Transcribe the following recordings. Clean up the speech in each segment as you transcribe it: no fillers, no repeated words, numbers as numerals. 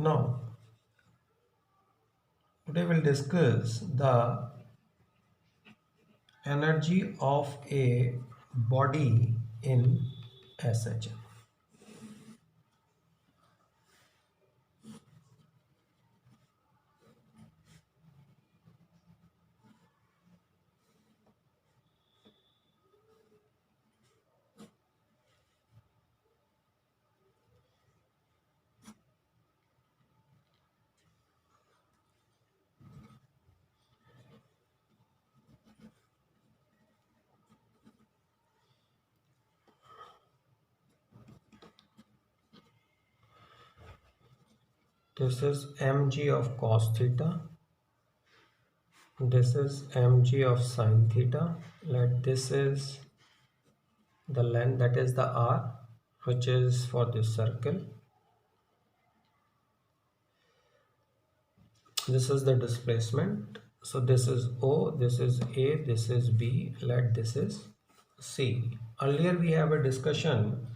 Now, today we'll discuss the energy of a body in SHM. This is mg of cos theta. This is mg of sin theta. Let this is the length, that is the r, which is for this circle. This is the displacement. So this is O, this is A, this is B, let this is C. Earlier we have a discussion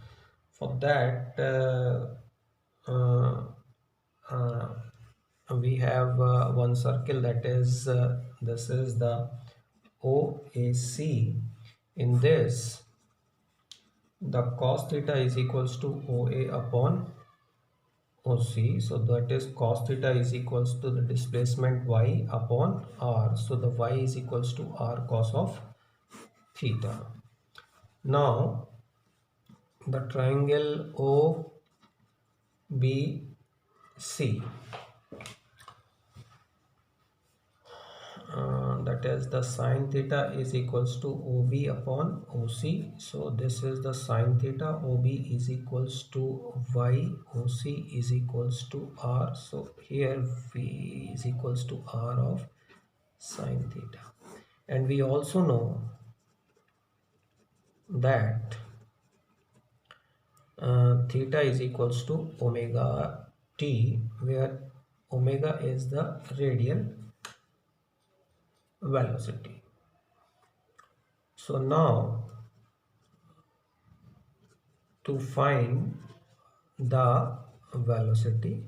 for that uh, uh, we have one circle, that is this is the OAC. In this, the cos theta is equals to OA upon OC, so that is cos theta is equals to the displacement y upon r, so the y is equals to r cos of theta. Now the triangle OBC, that is the sine theta is equals to OB upon OC, so this is the sine theta. OB is equals to y, OC is equals to r, so here v is equals to r of sine theta. And we also know that theta is equals to omega t, where omega is the radial velocity. So now to find the velocity,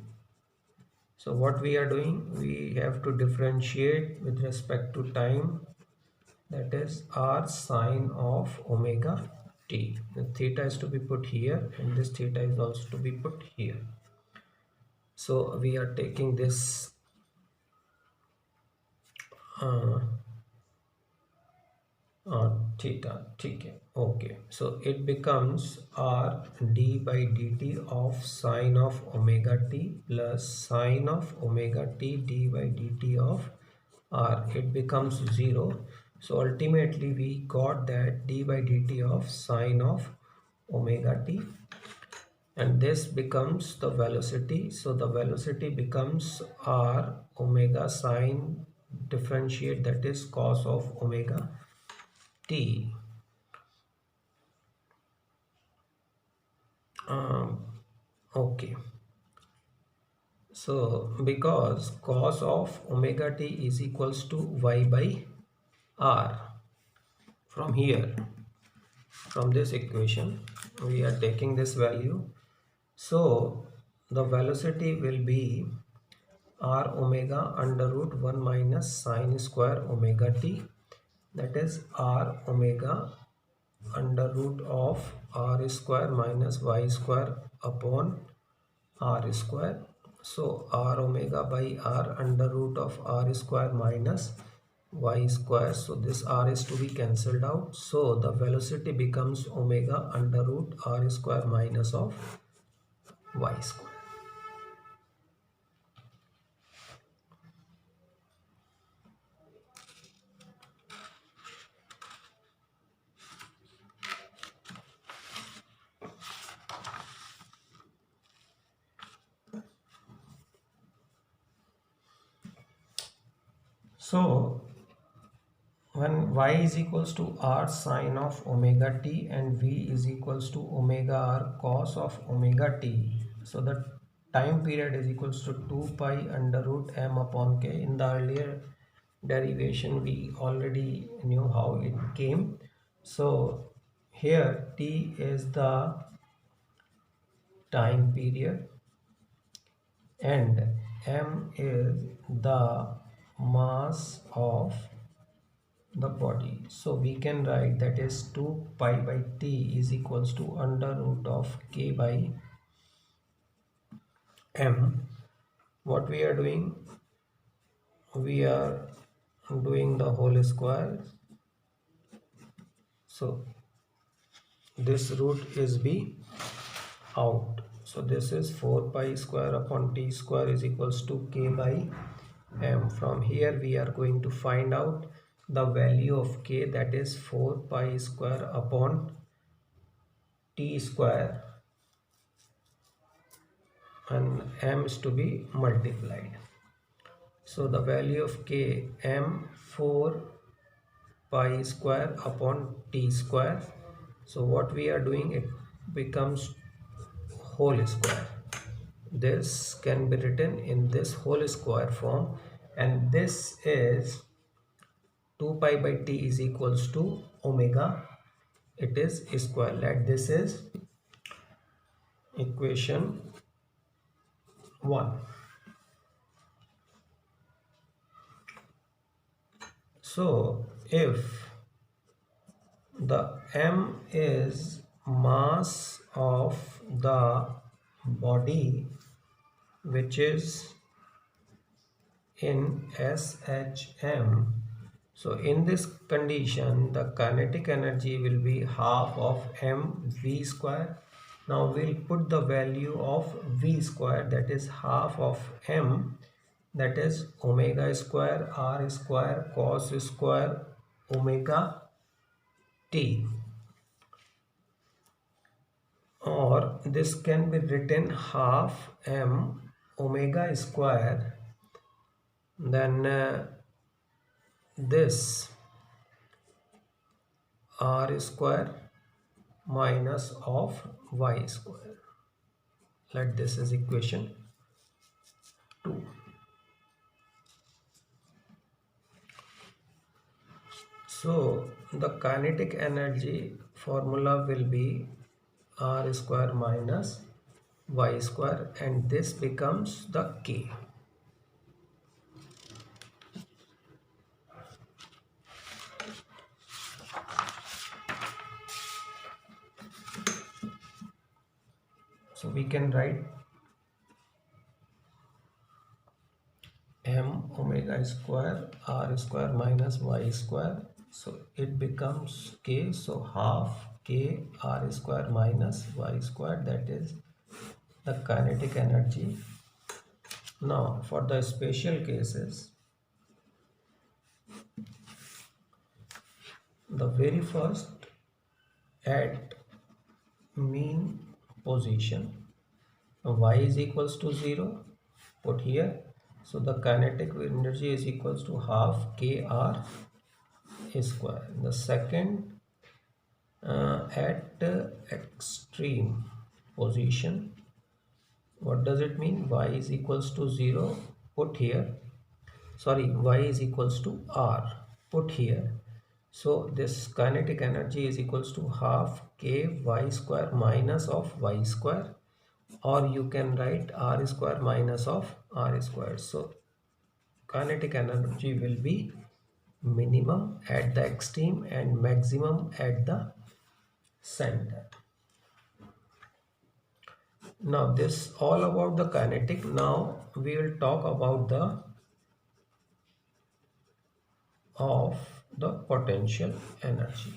so what we are doing, we have to differentiate with respect to time, that is r sine of omega t. The theta is to be put here and this theta is also to be put here. So we are taking this uh, theta, okay, so it becomes r d by dt of sine of omega t plus sine of omega t d by dt of r. It becomes 0, so ultimately we got that d by dt of sine of omega t, and this becomes the velocity. So the velocity becomes r omega sine differentiate, that is cos of omega t. um, okay, so because cos of omega t is equals to y by r, from here, from this equation we are taking this value, so the velocity will be r omega under root 1 minus sine square omega t, that is r omega under root of r square minus y square upon r square. So r omega by r under root of r square minus y square, so this r is to be cancelled out, so the velocity becomes omega under root r square minus of y square. So when y is equals to r sine of omega t and v is equals to omega r cos of omega t, so the time period is equals to 2 pi under root m upon k. In the earlier derivation we already knew how it came. So here t is the time period and m is the mass of the body. So we can write that is 2 pi by t is equals to under root of k by m. What we are doing? We are doing the whole square. So this root is b out. So this is 4 pi square upon t square is equals to k by m. From here we are going to find out the value of k, that is 4 pi square upon t square, and m is to be multiplied. So the value of k, m 4 pi square upon t square. So what we are doing, it becomes whole square. This can be written in this whole square form, and this is 2 pi by t is equals to omega, it is square. Let this is equation 1. So if the m is mass of the body, which is in SHM, so in this condition the kinetic energy will be half of mv square. Now we'll put the value of v square, that is half of m, that is omega square r square cos square omega t, or this can be written half m omega square, then this r square minus of y square. Let this is equation 2. So the kinetic energy formula will be r square minus y square, and this becomes the k. So we can write m omega square r square minus y square, so it becomes k, so half k r square minus y square, that is the kinetic energy. Now for the special cases, the very first, at mean position, y is equals to 0, put here. So the kinetic energy is equals to half kr square. The second, at extreme position, what does it mean? Y is equals to 0, put here. Sorry, y is equals to r, put here. So this kinetic energy is equals to half k y square minus of y square, or you can write r square minus of r square. So kinetic energy will be minimum at the extreme and maximum at the center. Now this all about the kinetic. Now we will talk about the potential energy.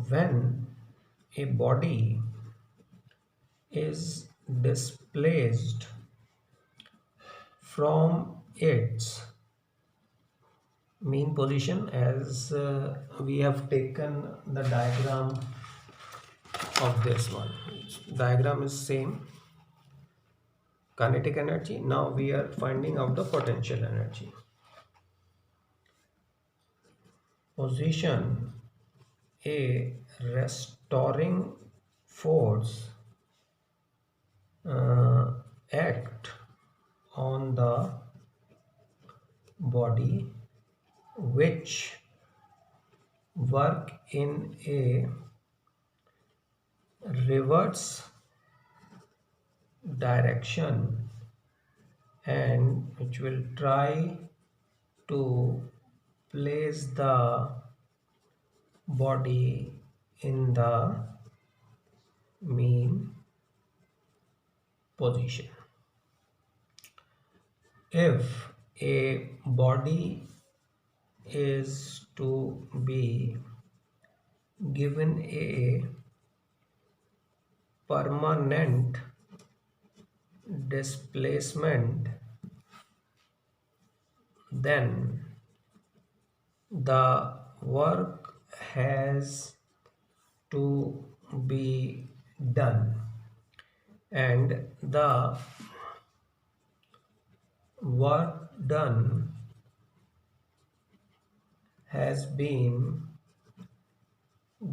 When a body is displaced from its mean position, as we have taken the diagram of this one, diagram is same, kinetic energy. Now we are finding out the potential energy. Position, a restoring force act on the body which work in a reverse direction and which will try to place the body in the mean position. If a body is to be given a permanent displacement, then the work has to be done, and the work done has been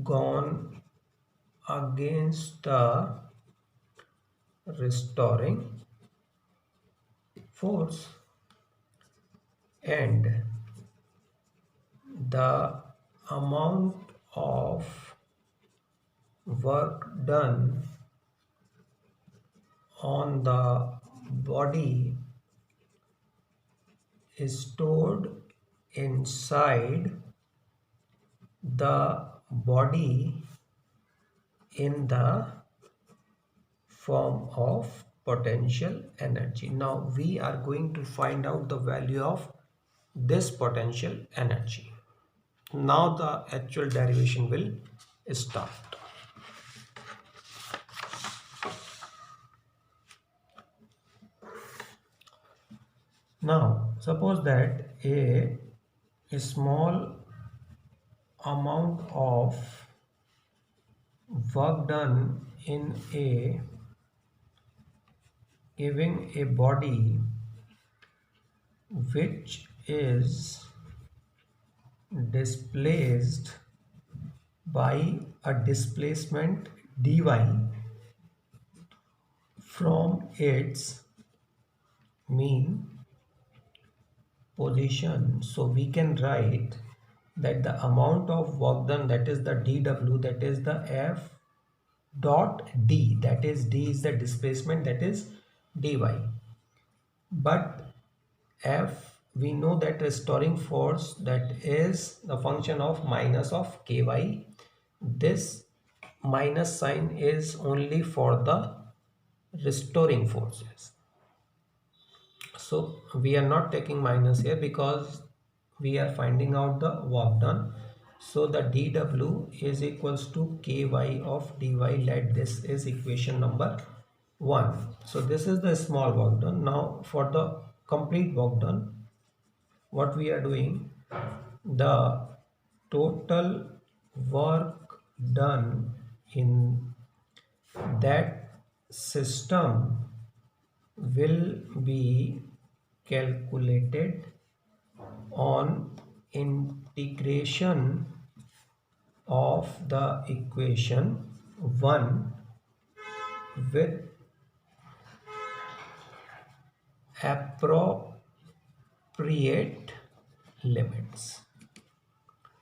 gone against the restoring force, and the amount of work done on the body is stored inside the body in the form of potential energy. Now we are going to find out the value of this potential energy. Now the actual derivation will start. Now suppose that a small amount of work done in a giving a body which is displaced by a displacement dy from its mean position. So we can write that the amount of work done, that is the dw, that is the f dot d, that is d is the displacement, that is dy, but f we know that restoring force, that is the function of minus of ky. This minus sign is only for the restoring forces, so we are not taking minus here because we are finding out the work done. So the dw is equals to ky of dy. Let this is equation number 1. So this is the small work done. Now for the complete work done, what we are doing, the total work done in that system will be calculated on integration of the equation 1 with appropriate limits.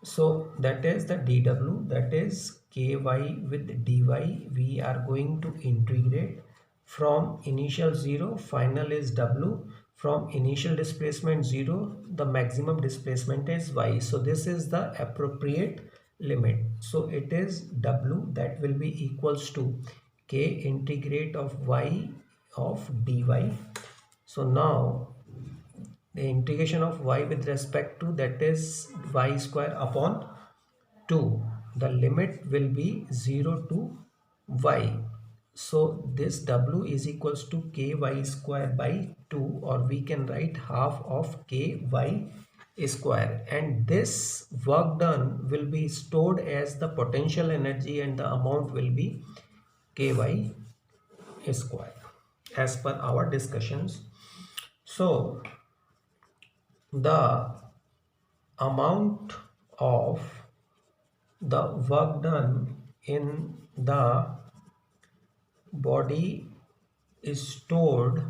So that is the dw, that is ky with dy. We are going to integrate from initial 0, final is w. From initial displacement 0, the maximum displacement is y. So this is the appropriate limit. So it is w, that will be equals to k integrate of y of dy. So now the integration of y with respect to, that is y square upon 2. The limit will be 0 to y. So this w is equals to ky square by 2, or we can write half of ky square, and this work done will be stored as the potential energy and the amount will be ky square as per our discussions. So the amount of the work done in the body is stored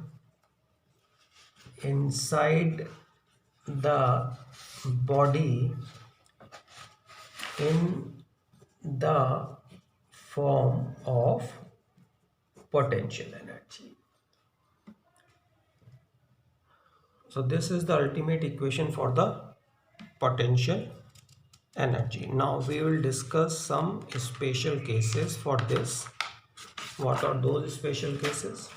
inside the body in the form of potential energy. So this is the ultimate equation for the potential energy. Now we will discuss some special cases for this. What are those special cases?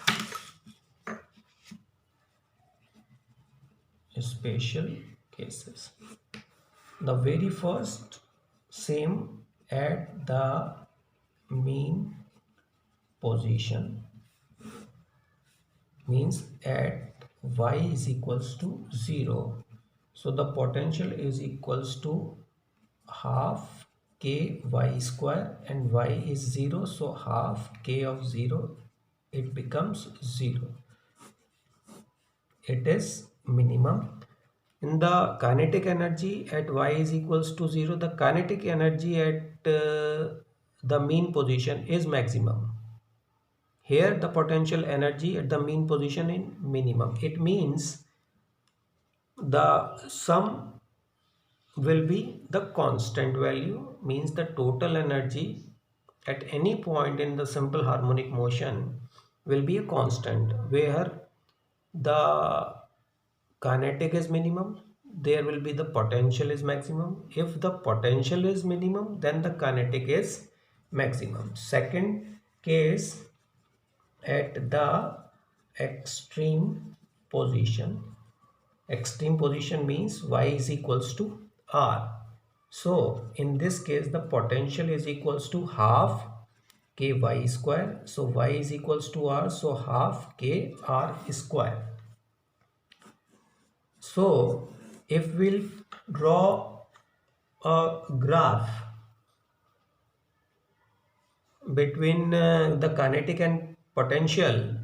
Special cases. The very first, same at the mean position, means at y is equals to 0. So the potential is equals to half k y square, and y is 0, so half k of 0, it becomes 0. It is minimum. In the kinetic energy at y is equals to 0, the kinetic energy at the mean position is maximum. Here the potential energy at the mean position in minimum. It means the sum will be the constant value, means the total energy at any point in the simple harmonic motion will be a constant, where the kinetic is minimum, there will be the potential is maximum. If the potential is minimum, then the kinetic is maximum. Second case, at the extreme position. Extreme position means y is equals to r. So in this case the potential is equals to half k y square. So y is equals to r, so half k r square. So if we'll draw a graph between the kinetic and potential,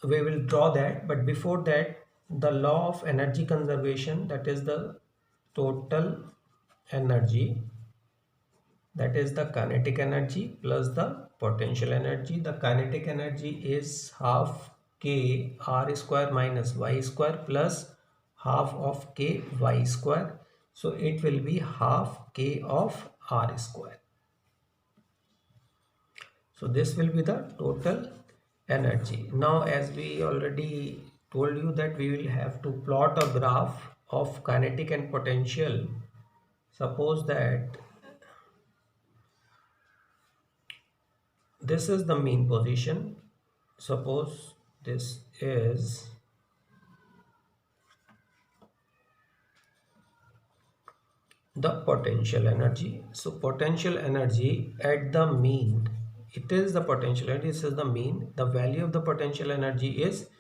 we will draw that. But before that, the law of energy conservation, that is the total energy, that is the kinetic energy plus the potential energy. The kinetic energy is half k r square minus y square plus half of k y square. So it will be half k of r square. So this will be the total energy. Now, as we already told you that we will have to plot a graph of kinetic and potential. Suppose that this is the mean position. Suppose this is the potential energy. So potential energy at the mean, it is the potential energy, this is the mean. The value of the potential energy is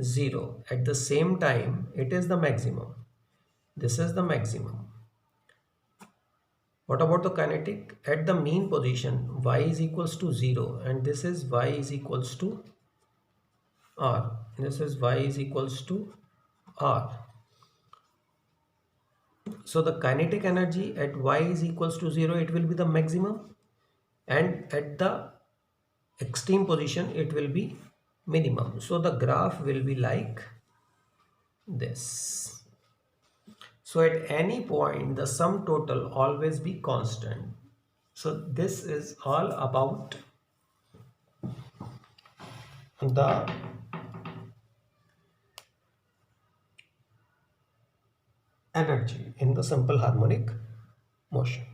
0. At the same time, it is the maximum. This is the maximum. What about the kinetic? At the mean position, y is equals to 0, and this is y is equals to r. This is y is equals to r. So the kinetic energy at y is equals to 0, it will be the maximum, and at the extreme position it will be minimum. So the graph will be like this. So at any point the sum total always be constant. So this is all about the energy in the simple harmonic motion.